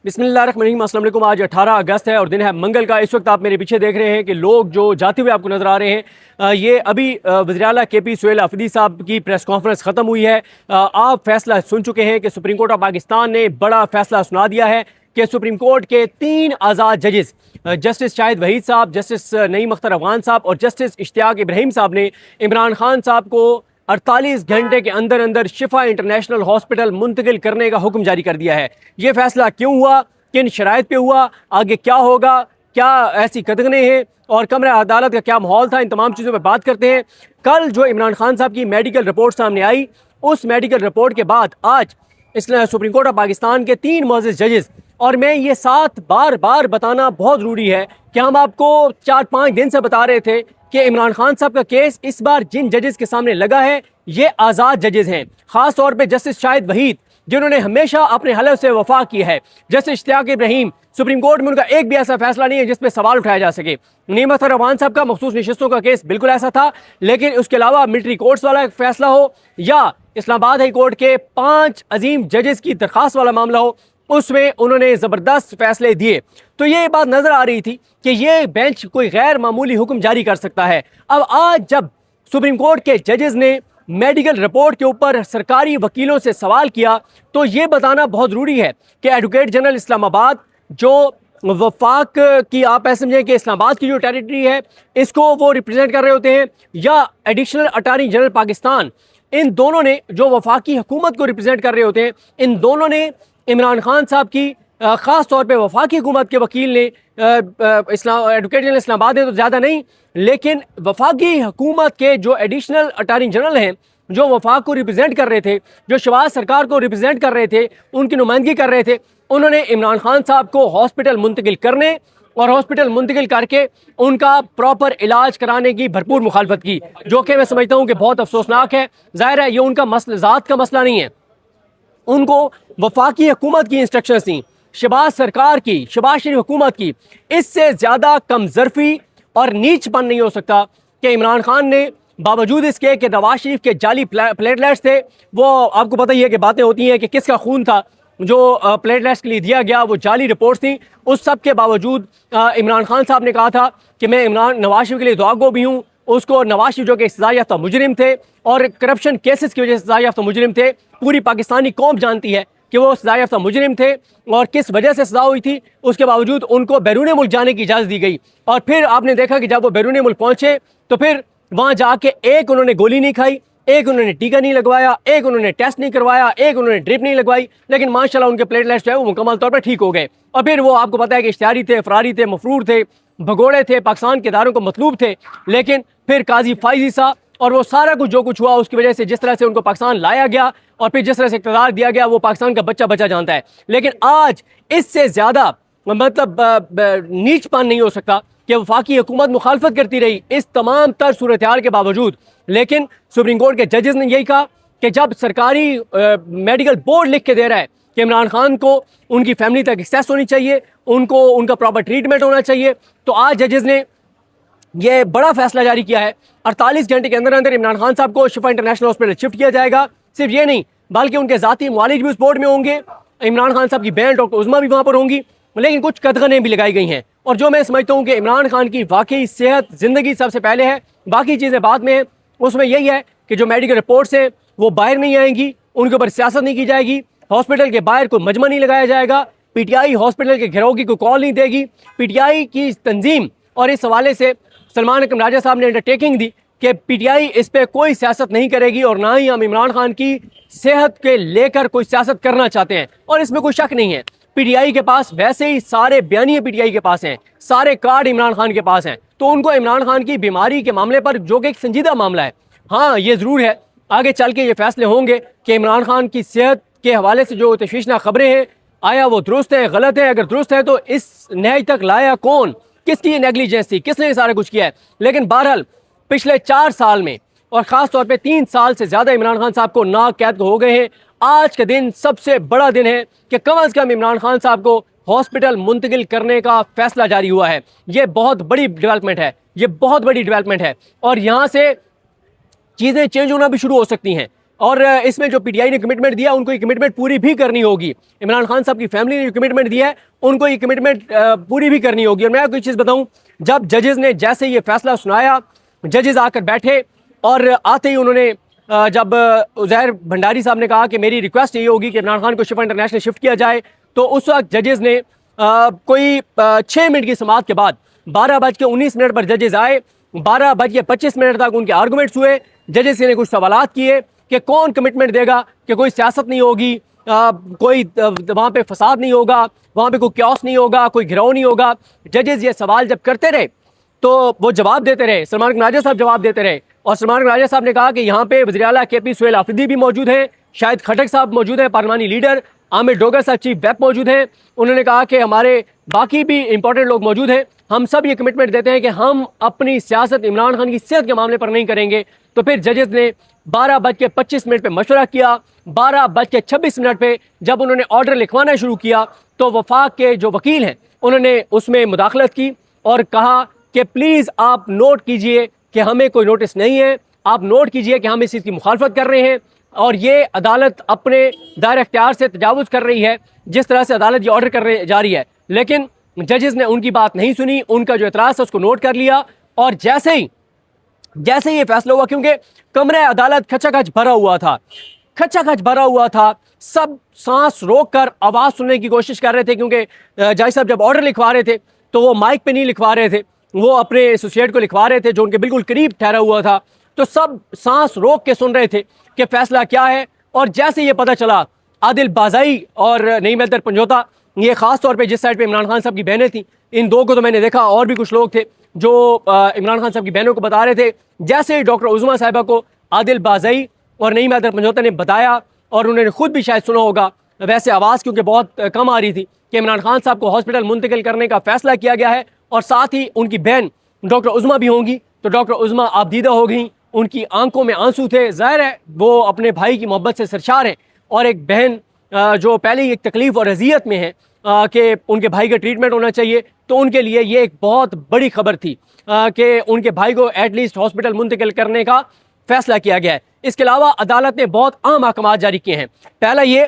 بسم اللہ الرحمن الرحیم۔ السلام علیکم۔ آج 18 اگست ہے اور دن ہے منگل کا۔ اس وقت آپ میرے پیچھے دیکھ رہے ہیں کہ لوگ جو جاتے ہوئے آپ کو نظر آ رہے ہیں، یہ ابھی وزیر اعلیٰ کے پی سہیل آفریدی صاحب کی پریس کانفرنس ختم ہوئی ہے۔ آپ فیصلہ سن چکے ہیں کہ سپریم کورٹ آف پاکستان نے بڑا فیصلہ سنا دیا ہے کہ سپریم کورٹ کے 3 آزاد ججز جسٹس شاہد وحید صاحب، جسٹس نعیم اختر افغان صاحب اور جسٹس اشتیاق ابراہیم صاحب نے عمران خان صاحب کو 48 گھنٹے کے اندر اندر شفا انٹرنیشنل ہاسپٹل منتقل کرنے کا حکم جاری کر دیا ہے۔ یہ فیصلہ کیوں ہوا، کن شرائط پہ ہوا، آگے کیا ہوگا، کیا ایسی قدغنیں ہیں اور کمرہ عدالت کا کیا ماحول تھا، ان تمام چیزوں پہ بات کرتے ہیں۔ کل جو عمران خان صاحب کی میڈیکل رپورٹ سامنے آئی، اس میڈیکل رپورٹ کے بعد آج سپریم کورٹ آف پاکستان کے 3 معزز ججز، اور میں یہ ساتھ بار بار بتانا بہت ضروری ہے کہ ہم آپ کو 4-5 دن سے بتا رہے تھے کہ عمران خان صاحب کا کیس اس بار جن ججز کے سامنے لگا ہے یہ آزاد ججز ہیں، خاص طور پہ جسٹس شاہد وحید جنہوں نے ہمیشہ اپنے حلف سے وفا کی ہے، جسٹس اشتیاق ابراہیم، سپریم کورٹ میں ان کا ایک بھی ایسا فیصلہ نہیں ہے جس پہ سوال اٹھایا جا سکے۔ نعیم اختر افغان صاحب کا مخصوص نشستوں کا کیس بالکل ایسا تھا، لیکن اس کے علاوہ ملٹری کورٹس والا ایک فیصلہ ہو یا اسلام آباد ہائی کورٹ کے 5 عظیم ججز کی درخواست والا معاملہ ہو، اس میں انہوں نے زبردست فیصلے دیے۔ تو یہ بات نظر آ رہی تھی کہ یہ بینچ کوئی غیر معمولی حکم جاری کر سکتا ہے۔ اب آج جب سپریم کورٹ کے ججز نے میڈیکل رپورٹ کے اوپر سرکاری وکیلوں سے سوال کیا تو یہ بتانا بہت ضروری ہے کہ ایڈوکیٹ جنرل اسلام آباد جو وفاق کی، آپ ایسے سمجھیں کہ اسلام آباد کی جو ٹیریٹری ہے اس کو وہ ریپرزینٹ کر رہے ہوتے ہیں، یا ایڈیشنل اٹارنی جنرل پاکستان، ان دونوں نے جو وفاقی حکومت کو ریپرزینٹ کر رہے ہوتے ہیں، ان دونوں نے عمران خان صاحب کی، خاص طور پہ وفاقی حکومت کے وکیل نے، ایڈوکیٹ جنرل اسلام آباد نے تو زیادہ نہیں، لیکن وفاقی حکومت کے جو ایڈیشنل اٹارنی جنرل ہیں جو وفاق کو ریپرزینٹ کر رہے تھے، جو شہباز سرکار کو ریپرزینٹ کر رہے تھے، ان کی نمائندگی کر رہے تھے، انہوں نے عمران خان صاحب کو ہاسپٹل منتقل کرنے اور ہاسپٹل منتقل کر کے ان کا پراپر علاج کرانے کی بھرپور مخالفت کی، جو کہ میں سمجھتا ہوں کہ بہت افسوسناک ہے۔ ظاہر ہے یہ ان کا مسئلہ ذات کا مسئلہ نہیں ہے، ان کو وفاقی حکومت کی انسٹرکشنز تھیں، شہباز سرکار کی، شہباز شریف حکومت کی۔ اس سے زیادہ کم ظرفی اور نیچ پن نہیں ہو سکتا کہ عمران خان نے باوجود اس کے کہ نواز شریف کے جعلی پلیٹلیٹس تھے، وہ آپ کو پتہ ہی ہے کہ باتیں ہوتی ہیں کہ کس کا خون تھا جو پلیٹلیٹس کے لیے دیا گیا، وہ جعلی رپورٹس تھیں، اس سب کے باوجود عمران خان صاحب نے کہا تھا کہ میں نواز شریف کے لیے دعا گو بھی ہوں۔ اس کو نواز شریف جو کہ سزا یافتہ مجرم تھے اور کرپشن کیسز کی وجہ سے سزا یافتہ مجرم تھے، پوری پاکستانی قوم جانتی ہے کہ وہ سزا یافتہ مجرم تھے اور کس وجہ سے سزا ہوئی تھی، اس کے باوجود ان کو بیرون ملک جانے کی اجازت دی گئی۔ اور پھر آپ نے دیکھا کہ جب وہ بیرون ملک پہنچے تو پھر وہاں جا کے ایک انہوں نے گولی نہیں کھائی، ایک انہوں نے ٹیکہ نہیں لگوایا، ایک انہوں نے ٹیسٹ نہیں کروایا، ایک انہوں نے ڈرپ نہیں لگوائی، لیکن ماشاءاللہ ان کے پلیٹلیٹس جو ہے وہ مکمل طور پر ٹھیک ہو گئے۔ اور پھر وہ آپ کو پتہ ہے کہ اشتہاری تھے، فراری تھے، مفرور تھے، بھگوڑے تھے، پاکستان کے اداروں کو مطلوب تھے، لیکن پھر قاضی فائزی صاحب اور وہ سارا کچھ جو کچھ ہوا اس کی وجہ سے، جس طرح سے ان کو پاکستان لایا گیا اور پھر جس طرح سے اقتدار دیا گیا، وہ پاکستان کا بچہ بچہ جانتا ہے۔ لیکن آج اس سے زیادہ مطلب نیچ پان نہیں ہو سکتا کہ وفاقی حکومت مخالفت کرتی رہی اس تمام تر صورتحال کے باوجود، لیکن سپریم کورٹ کے ججز نے یہی کہا کہ جب سرکاری میڈیکل بورڈ لکھ کے دے رہا ہے کہ عمران خان کو ان کی فیملی تک ایکسیس ہونی چاہیے، ان کا پراپر ٹریٹمنٹ ہونا چاہیے، تو آج ججز نے یہ بڑا فیصلہ جاری کیا ہے۔ 48 گھنٹے کے اندر اندر عمران خان صاحب کو شفا انٹرنیشنل ہاسپٹل شفٹ کیا جائے گا۔ صرف یہ نہیں بلکہ ان کے ذاتی معالج بھی اس بورڈ میں ہوں گے، عمران خان صاحب کی بہن ڈاکٹر عظمیٰ بھی وہاں پر ہوں گی، لیکن کچھ قدغنیں بھی لگائی گئی ہیں، اور جو میں سمجھتا ہوں کہ عمران خان کی واقعی صحت زندگی سب سے پہلے ہے، باقی چیزیں بعد میں ہیں۔ اس میں یہی ہے کہ جو میڈیکل رپورٹس ہیں وہ باہر نہیں آئیں گی، ان کے اوپر سیاست نہیں کی جائے گی، ہاسپٹل کے باہر کوئی مجمع نہیں لگایا جائے گا، پی ٹی آئی ہاسپٹل کے گھیراؤ کی کوئی کال نہیں دے گی۔ پی ٹی آئی کی تنظیم اور اس حوالے سے سلمان اکرم راجہ صاحب نے انڈرٹیکنگ دی کہ پی ٹی آئی اس پہ کوئی سیاست نہیں کرے گی، اور نہ ہی ہم عمران خان کی صحت کے لے کر کوئی سیاست کرنا چاہتے ہیں، اور اس میں کوئی شک نہیں ہے۔ پی ٹی آئی کے پاس ویسے ہی سارے بیانیے پی ٹی آئی کے پاس ہیں، سارے کارڈ عمران خان کے پاس ہیں، تو ان کو عمران خان کی بیماری کے معاملے پر، جو کہ ایک سنجیدہ معاملہ ہے، ہاں یہ ضرور ہے آگے چل کے یہ فیصلے ہوں گے کہ عمران خان کی صحت کے حوالے سے جو تشویشناک خبریں ہیں آیا وہ درست ہیں، غلط ہیں، اگر درست ہے تو اس نہج تک لایا کون، کس کی یہ نیگلیجنس تھی، کس نے یہ سارا کچھ کیا ہے۔ لیکن بہرحال پچھلے 4 سال میں اور خاص طور پہ 3 سال سے زیادہ عمران خان صاحب کو ناک قید ہو گئے ہیں۔ آج کا دن سب سے بڑا دن ہے کہ کم از کم عمران خان صاحب کو ہاسپٹل منتقل کرنے کا فیصلہ جاری ہوا ہے۔ یہ بہت بڑی ڈیولپمنٹ ہے، یہ بہت بڑی ڈیولپمنٹ ہے، اور یہاں سے چیزیں چینج ہونا بھی شروع ہو سکتی ہیں۔ اور اس میں جو پی ٹی آئی نے کمٹمنٹ دیا ان کو یہ کمٹمنٹ پوری بھی کرنی ہوگی. عمران خان صاحب کی فیملی نے جو کمٹمنٹ دیا ہے ان کو یہ کمٹمنٹ پوری بھی کرنی ہوگی. اور میں آپ کو ایک چیز بتاؤں, جب ججز نے جیسے یہ فیصلہ سنایا, ججز آ کر بیٹھے اور آتے ہی انہوں نے جب عزیر بھنڈاری صاحب نے کہا کہ میری ریکویسٹ یہ ہوگی کہ عمران خان کو شفا انٹرنیشنل شفٹ کیا جائے, تو اس وقت ججز نے کوئی 6 منٹ کی سماعت کے بعد 12:19 پر ججز آئے. 12:25 تک ان کے آرگومنٹس ہوئے. ججز نے کچھ سوالات کیے کہ کون کمٹمنٹ دے گا کہ کوئی سیاست نہیں ہوگی, کوئی وہاں پہ فساد نہیں ہوگا, وہاں پہ کوئی کیوس نہیں ہوگا, کوئی گھراؤ نہیں ہوگا. ججز یہ سوال جب کرتے رہے تو وہ جواب دیتے رہے. سلمان کناجر صاحب جواب دیتے رہے, اور سلمان کناجر صاحب نے کہا کہ یہاں پہ وزیر اعلیٰ کے پی سہیل آفریدی بھی موجود ہیں, شاہد خٹک صاحب موجود ہیں, پارلیمانی لیڈر عامر ڈوگر صاحب چیف ویپ موجود ہیں. انہوں نے کہا کہ ہمارے باقی بھی امپورٹنٹ لوگ موجود ہیں, ہم سب یہ کمٹمنٹ دیتے ہیں کہ ہم اپنی سیاست عمران خان کی صحت کے معاملے پر نہیں کریں گے. تو پھر ججز نے 12:25 پہ مشورہ کیا. 12:26 پہ جب انہوں نے آرڈر لکھوانا شروع کیا تو وفاق کے جو وکیل ہیں انہوں نے اس میں مداخلت کی اور کہا کہ پلیز آپ نوٹ کیجئے کہ ہمیں کوئی نوٹس نہیں ہے, آپ نوٹ کیجئے کہ ہم اس چیز کی مخالفت کر رہے ہیں اور یہ عدالت اپنے دائرہ اختیار سے تجاوز کر رہی ہے جس طرح سے عدالت یہ آرڈر کرنے جا رہی ہے. لیکن ججز نے ان کی بات نہیں سنی, ان کا جو اعتراض تھا اس کو نوٹ کر لیا, اور جیسے ہی یہ فیصلہ ہوا, کیونکہ کمرہ عدالت کھچا کھچ بھرا ہوا تھا, سب سانس روک کر آواز سننے کی کوشش کر رہے تھے, کیونکہ جج صاحب جب آرڈر لکھوا رہے تھے تو وہ مائک پہ نہیں لکھوا رہے تھے, وہ اپنے ایسوسیٹ کو لکھوا رہے تھے جو ان کے بالکل قریب ٹھہرا ہوا تھا. تو سب سانس روک کے سن رہے تھے کہ فیصلہ کیا ہے. اور جیسے یہ پتہ چلا, عادل بازائی اور نعیم حیدر پنجوتا, یہ خاص طور پہ جس سائڈ پہ عمران خان صاحب کی بہنیں تھیں, ان دو کو تو میں نے دیکھا, اور بھی کچھ لوگ تھے جو عمران خان صاحب کی بہنوں کو بتا رہے تھے, جیسے ڈاکٹر عظمیٰ صاحبہ کو عادل بازائی اور نعیم حیدر پنجوتا نے بتایا, اور انہوں نے خود بھی شاید سنا ہوگا, ویسے آواز کیونکہ بہت کم آ رہی تھی, کہ عمران خان صاحب کو ہاسپٹل منتقل کرنے کا فیصلہ کیا گیا ہے, اور ساتھ ہی ان کی بہن ڈاکٹر عظمیٰ بھی ہوں گی. تو ڈاکٹر عظمیٰ آبدیدہ ہو گئیں, ان کی آنکھوں میں آنسو تھے, ظاہر ہے وہ اپنے بھائی کی محبت سے سرشار ہیں, اور ایک بہن جو پہلے ہی ایک تکلیف اور اذیت میں ہے کہ ان کے بھائی کا ٹریٹمنٹ ہونا چاہیے, تو ان کے لیے یہ ایک بہت بڑی خبر تھی کہ ان کے بھائی کو ایٹ لیسٹ ہاسپٹل منتقل کرنے کا فیصلہ کیا گیا ہے. اس کے علاوہ عدالت نے بہت اہم احکامات جاری کیے ہیں. پہلا یہ,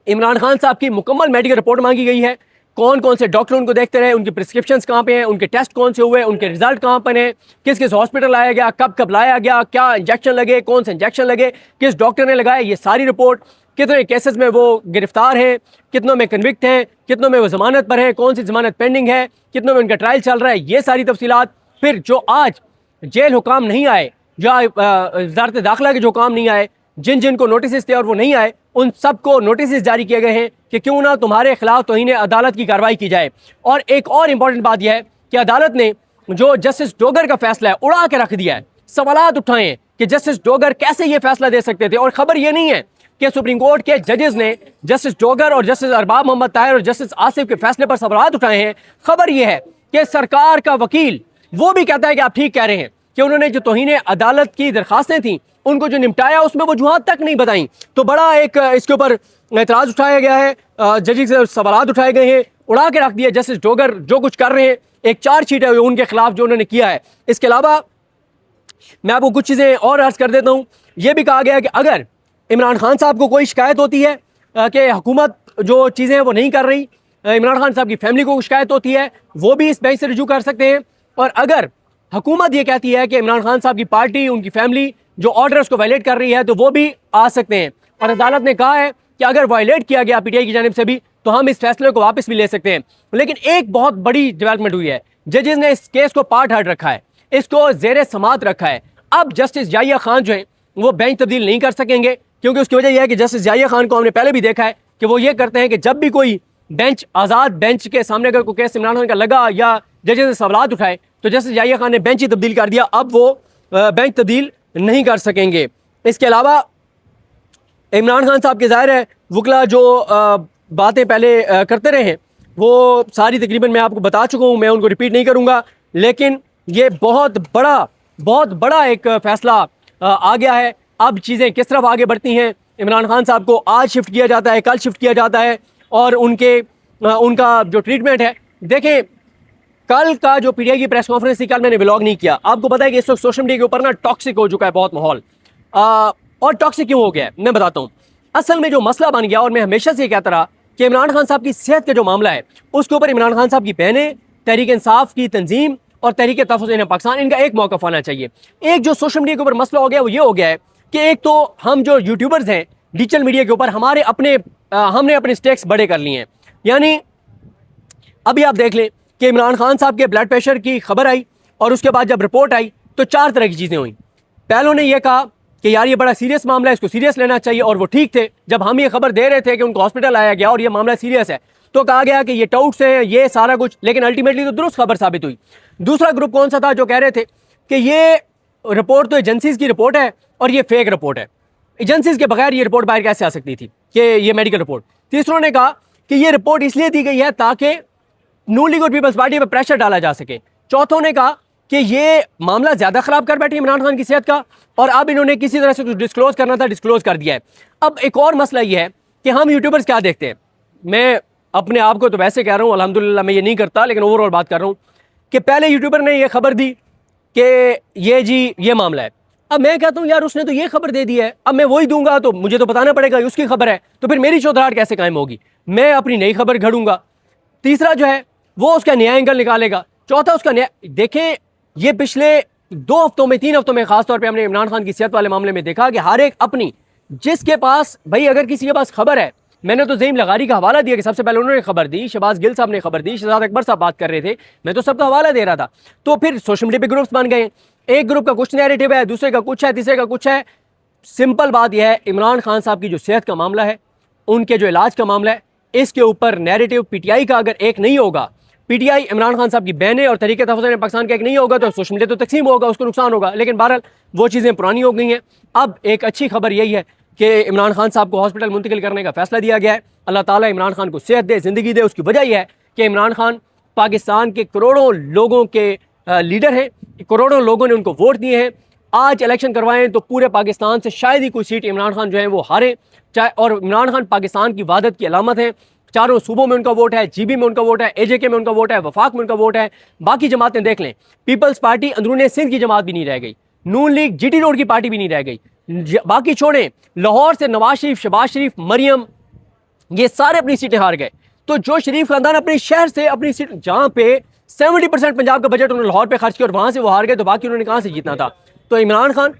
عمران خان صاحب کی مکمل میڈیکل رپورٹ مانگی گئی ہے, کون کون سے ڈاکٹر ان کو دیکھتے رہے, ان کے پرسکرپشنز کہاں پہ ہیں, ان کے ٹیسٹ کون سے ہوئے, ان کے رزلٹ کہاں پر ہیں, کس کس ہاسپٹل لایا گیا, کب کب لایا گیا, کیا انجیکشن لگے, کون سے انجیکشن لگے, کس ڈاکٹر نے لگائے, یہ ساری رپورٹ, کتنے کیسز میں وہ گرفتار ہیں, کتنوں میں کنوکٹ ہیں, کتنوں میں وہ ضمانت پر ہیں, کون سی ضمانت پینڈنگ ہے, کتنوں میں ان کا ٹرائل چل رہا ہے, یہ ساری تفصیلات. پھر جو آج جیل حکام نہیں آئے, جو وزارت داخلہ کے جو حکام نہیں آئے, جن کو نوٹسز تھے اور وہ نہیں آئے, ان سب کو نوٹسز جاری کیے گئے ہیں کہ کیوں نہ تمہارے خلاف توہین عدالت کی کارروائی کی جائے. اور ایک اور امپورٹنٹ بات یہ ہے کہ عدالت نے جو جسٹس ڈوگر کا فیصلہ ہے اڑا کے رکھ دیا ہے. سوالات اٹھائے ہیں کہ جسٹس ڈوگر کیسے یہ فیصلہ دے سکتے تھے, اور خبر یہ نہیں ہے کہ سپریم کورٹ کے ججز نے جسٹس ڈوگر اور جسٹس ارباب محمد طاہر اور جسٹس آصف کے فیصلے پر سوالات اٹھائے ہیں. خبر یہ ہے کہ سرکار کا وکیل وہ بھی کہتا ہے کہ آپ ٹھیک کہہ رہے ہیں کہ انہوں نے جو توہین عدالت کی درخواستیں تھیں ان کو جو نمٹایا اس میں وجوہات تک نہیں بتائیں. تو بڑا ایک اس کے اوپر اعتراض اٹھایا گیا ہے, ججز سے سوالات اٹھائے گئے ہیں, اڑا کے رکھ دیا. جسٹس ڈوگر جو کچھ کر رہے ہیں, ایک چارج شیٹ ہے ان کے خلاف جو انہوں نے کیا ہے. اس کے علاوہ میں آپ کو کچھ چیزیں اور عرض کر دیتا ہوں. یہ بھی کہا گیا ہے کہ اگر عمران خان صاحب کو کوئی شکایت ہوتی ہے کہ حکومت جو چیزیں ہیں وہ نہیں کر رہی, عمران خان صاحب کی فیملی کو شکایت ہوتی ہے, وہ بھی اس بینچ سے رجوع کر سکتے ہیں. اور اگر حکومت یہ کہتی ہے کہ عمران خان صاحب کی پارٹی, ان کی فیملی جو آرڈرز کو وائلیٹ کر رہی ہے, تو وہ بھی آ سکتے ہیں. اور عدالت نے کہا ہے کہ اگر وائلیٹ کیا گیا پی ٹی آئی کی جانب سے بھی تو ہم اس فیصلے کو واپس بھی لے سکتے ہیں. لیکن ایک بہت بڑی ڈیولپمنٹ ہوئی ہے, ججز نے اس کیس کو پارٹ ہرڈ رکھا ہے, اس کو زیر سماعت رکھا ہے. اب جسٹس ضیاء خان جو ہیں وہ بینچ تبدیل نہیں کر سکیں گے, کیونکہ اس کی وجہ یہ ہے کہ جسٹس ضیاء خان کو ہم نے پہلے بھی دیکھا ہے کہ وہ یہ کرتے ہیں کہ جب بھی کوئی بینچ آزاد بینچ کے سامنے اگر کوئی کیس عمران خان کا لگا یا ججز نے سوالات اٹھائے تو جسٹس ضیاء خان نے بینچ ہی تبدیل کر دیا, اب وہ بینچ تبدیل نہیں کر سکیں گے. اس کے علاوہ عمران خان صاحب کے ظاہر ہے وکلا جو باتیں پہلے کرتے رہے ہیں وہ ساری تقریباً میں آپ کو بتا چکا ہوں, میں ان کو ریپیٹ نہیں کروں گا. لیکن یہ بہت بڑا ایک فیصلہ آ گیا ہے. اب چیزیں کس طرف آگے بڑھتی ہیں, عمران خان صاحب کو آج شفٹ کیا جاتا ہے, کل شفٹ کیا جاتا ہے, اور ان کا جو ٹریٹمنٹ ہے, دیکھیں کل کا جو پی ٹی آئی کی پریس کانفرنس تھی, کل میں نے ولاگ نہیں کیا. آپ کو پتا ہے کہ اس وقت سوشل میڈیا کے اوپر نا ٹاکسک ہو چکا ہے بہت ماحول. اور ٹاکسک کیوں ہو گیا ہے میں بتاتا ہوں. اصل میں جو مسئلہ بن گیا, اور میں ہمیشہ سے یہ کہتا رہا کہ عمران خان صاحب کی صحت کا جو معاملہ ہے اس کے اوپر عمران خان صاحب کی بہنیں, تحریک انصاف کی تنظیم اور تحریک تحفظ پاکستان, ان کا ایک موقف آنا چاہیے. ایک جو سوشل میڈیا کے اوپر مسئلہ ہو گیا وہ یہ ہو گیا ہے کہ ایک تو ہم جو یوٹیوبرز ہیں ڈیجیٹل میڈیا کے اوپر ہم نے اپنے سٹیکس بڑے کر لیے ہیں. یعنی ابھی آپ دیکھ لیں کہ عمران خان صاحب کے بلڈ پریشر کی خبر آئی اور اس کے بعد جب رپورٹ آئی تو 4 طرح کی چیزیں ہوئیں. پہلوں نے یہ کہا کہ یار یہ بڑا سیریس معاملہ ہے, اس کو سیریس لینا چاہیے, اور وہ ٹھیک تھے. جب ہم یہ خبر دے رہے تھے کہ ان کو ہاسپٹل آیا گیا اور یہ معاملہ سیریس ہے تو کہا گیا کہ یہ ٹاؤٹس ہیں, یہ سارا کچھ, لیکن الٹیمیٹلی تو درست خبر ثابت ہوئی. دوسرا گروپ کون سا تھا جو کہہ رہے تھے کہ یہ رپورٹ تو ایجنسیز کی رپورٹ ہے اور یہ فیک رپورٹ ہے, ایجنسیز کے بغیر یہ رپورٹ باہر کیسے آ سکتی تھی کہ یہ میڈیکل رپورٹ. تیسروں نے کہا کہ یہ رپورٹ اس لیے دی گئی ہے تاکہ نون لیگ اور پیپلز پارٹی پہ پریشر ڈالا جا سکے. چوتھوں نے کہا کہ یہ معاملہ زیادہ خراب کر بیٹھے عمران خان کی صحت کا, اور اب انہوں نے کسی طرح سے کچھ ڈسکلوز کرنا تھا, ڈسکلوز کر دیا ہے. اب ایک اور مسئلہ یہ ہے کہ ہم یوٹیوبرز کیا دیکھتے ہیں, میں اپنے آپ کو تو ویسے کہہ رہا ہوں, الحمدللہ میں یہ نہیں کرتا, لیکن اوور آل بات کر رہا ہوں کہ پہلے یوٹیوبر نے یہ خبر دی کہ یہ معاملہ ہے. اب میں کہتا ہوں یار اس نے تو یہ خبر دے دی ہے, اب میں وہی دوں گا تو مجھے تو بتانا پڑے گا اس کی خبر ہے, تو پھر میری چودراہٹ کیسے قائم ہوگی, میں اپنی نئی خبر گھڑوں گا. تیسرا جو ہے وہ اس کا نیا اینگل نکالے گا. چوتھا اس کا نیا, دیکھیں یہ پچھلے 2 ہفتوں میں 3 ہفتوں میں خاص طور پہ ہم نے عمران خان کی صحت والے معاملے میں دیکھا کہ ہر ایک اپنی, جس کے پاس بھائی اگر کسی کے پاس خبر ہے, میں نے تو زعیم لغاری کا حوالہ دیا کہ سب سے پہلے انہوں نے خبر دی, شہباز گل صاحب نے خبر دی, شہزاد اکبر صاحب بات کر رہے تھے, میں تو سب کا حوالہ دے رہا تھا. تو پھر سوشل میڈیا پہ گروپس بن گئے, ایک گروپ کا کچھ نیریٹو ہے, دوسرے کا کچھ ہے, تیسرے کا کچھ ہے. سمپل بات یہ ہے عمران خان صاحب کی جو صحت کا معاملہ ہے, ان کے جو علاج کا معاملہ ہے, اس کے اوپر نیریٹو پی ٹی آئی کا اگر ایک نہیں ہوگا, P T I Imran Khan صاحب کی بہنیں اور تحریک تحفظ پاکستان کا ایک نہیں ہوگا تو سوشل میڈیا تو تقسیم ہوگا, اس کو نقصان ہوگا. لیکن بہرحال وہ چیزیں پرانی ہو گئی ہیں. اب ایک اچھی خبر یہی ہے کہ عمران خان صاحب کو ہاسپٹل منتقل کرنے کا فیصلہ دیا گیا ہے. اللہ تعالیٰ عمران خان کو صحت دے, زندگی دے. اس کی وجہ یہ ہے کہ عمران خان پاکستان کے کروڑوں لوگوں کے لیڈر ہیں, کروڑوں لوگوں نے ان کو ووٹ دیے ہیں. آج الیکشن کروائیں تو پورے پاکستان سے شاید ہی کوئی سیٹ عمران خان جو ہیں وہ ہارے, اور عمران خان پاکستان کی وحدت کی علامت ہے. چاروں صوبوں میں ان کا ووٹ ہے, جی بی میں ان کا ووٹ ہے, اے جے کے میں ان کا ووٹ ہے, وفاق میں ان کا ووٹ ہے. باقی جماعتیں دیکھ لیں, پیپلز پارٹی اندرون سندھ کی جماعت بھی نہیں رہ گئی, نون لیگ جی ٹی روڈ کی پارٹی بھی نہیں رہ گئی. باقی چھوڑیں, لاہور سے نواز شریف, شہباز شریف, مریم, یہ سارے اپنی سیٹیں ہار گئے. تو جو شریف خاندان اپنے شہر سے اپنی سیٹ, جہاں پہ 70% پنجاب کا بجٹ انہوں نے لاہور پہ خرچ کیا اور وہاں سے وہ ہار گئے, تو باقی انہوں نے کہاں سے جیتنا تھا. تو عمران خان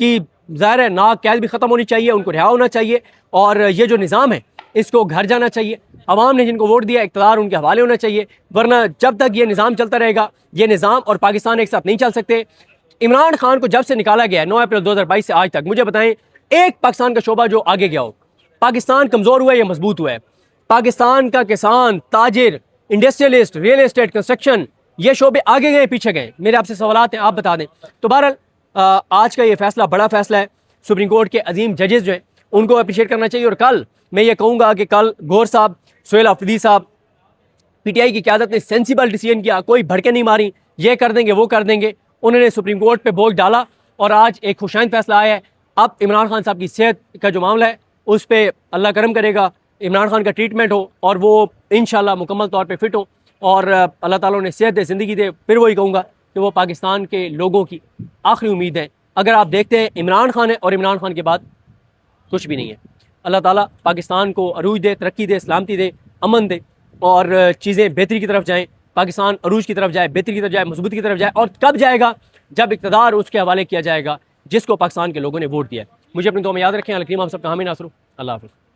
کی ظاہر ہے ناک قید بھی ختم ہونی چاہیے, ان کو رہا ہونا چاہیے, اور یہ جو نظام ہے اس کو گھر جانا چاہیے. عوام نے جن کو ووٹ دیا اقتدار ان کے حوالے ہونا چاہیے, ورنہ جب تک یہ نظام چلتا رہے گا, یہ نظام اور پاکستان ایک ساتھ نہیں چل سکتے. عمران خان کو جب سے نکالا گیا ہے 9 اپریل 2022 سے آج تک, مجھے بتائیں ایک پاکستان کا شعبہ جو آگے گیا ہو. پاکستان کمزور ہوا ہے یا مضبوط ہوا ہے؟ پاکستان کا کسان, تاجر, انڈسٹریلسٹ, ریئل اسٹیٹ, کنسٹرکشن, یہ شعبے آگے گئے پیچھے گئے؟ میرے آپ سے سوالات ہیں, آپ بتا دیں. تو بہرحال آج کا یہ فیصلہ بڑا فیصلہ ہے. سپریم کورٹ کے عظیم ججز جو ہیں ان کو اپریشیٹ کرنا چاہیے. اور کل میں یہ کہوں گا کہ کل گور صاحب, سہیل آفریدی صاحب, پی ٹی آئی کی قیادت نے سینسیبل ڈیسیجن کیا, کوئی بھڑکے نہیں ماری, یہ کر دیں گے وہ کر دیں گے. انہوں نے سپریم کورٹ پہ بوجھ ڈالا اور آج ایک خوشائند فیصلہ آیا ہے. اب عمران خان صاحب کی صحت کا جو معاملہ ہے اس پہ اللہ کرم کرے گا, عمران خان کا ٹریٹمنٹ ہو اور وہ انشاءاللہ مکمل طور پہ فٹ ہو, اور اللہ تعالیٰ نے صحت دے, زندگی دے. پھر وہی کہوں گا کہ وہ پاکستان کے لوگوں کی آخری امید ہے. اگر آپ دیکھتے ہیں عمران خان ہے اور عمران خان کے بعد کچھ بھی نہیں ہے. اللہ تعالیٰ پاکستان کو عروج دے, ترقی دے, سلامتی دے, امن دے, اور چیزیں بہتری کی طرف جائیں. پاکستان عروج کی طرف جائے, بہتری کی طرف جائے, مضبوطی کی طرف جائے. اور کب جائے گا؟ جب اقتدار اس کے حوالے کیا جائے گا جس کو پاکستان کے لوگوں نے ووٹ دیا ہے. مجھے اپنی دعا میں یاد رکھیں. اللہ کریم آپ سب کا حامی ناصر. اللہ حافظ.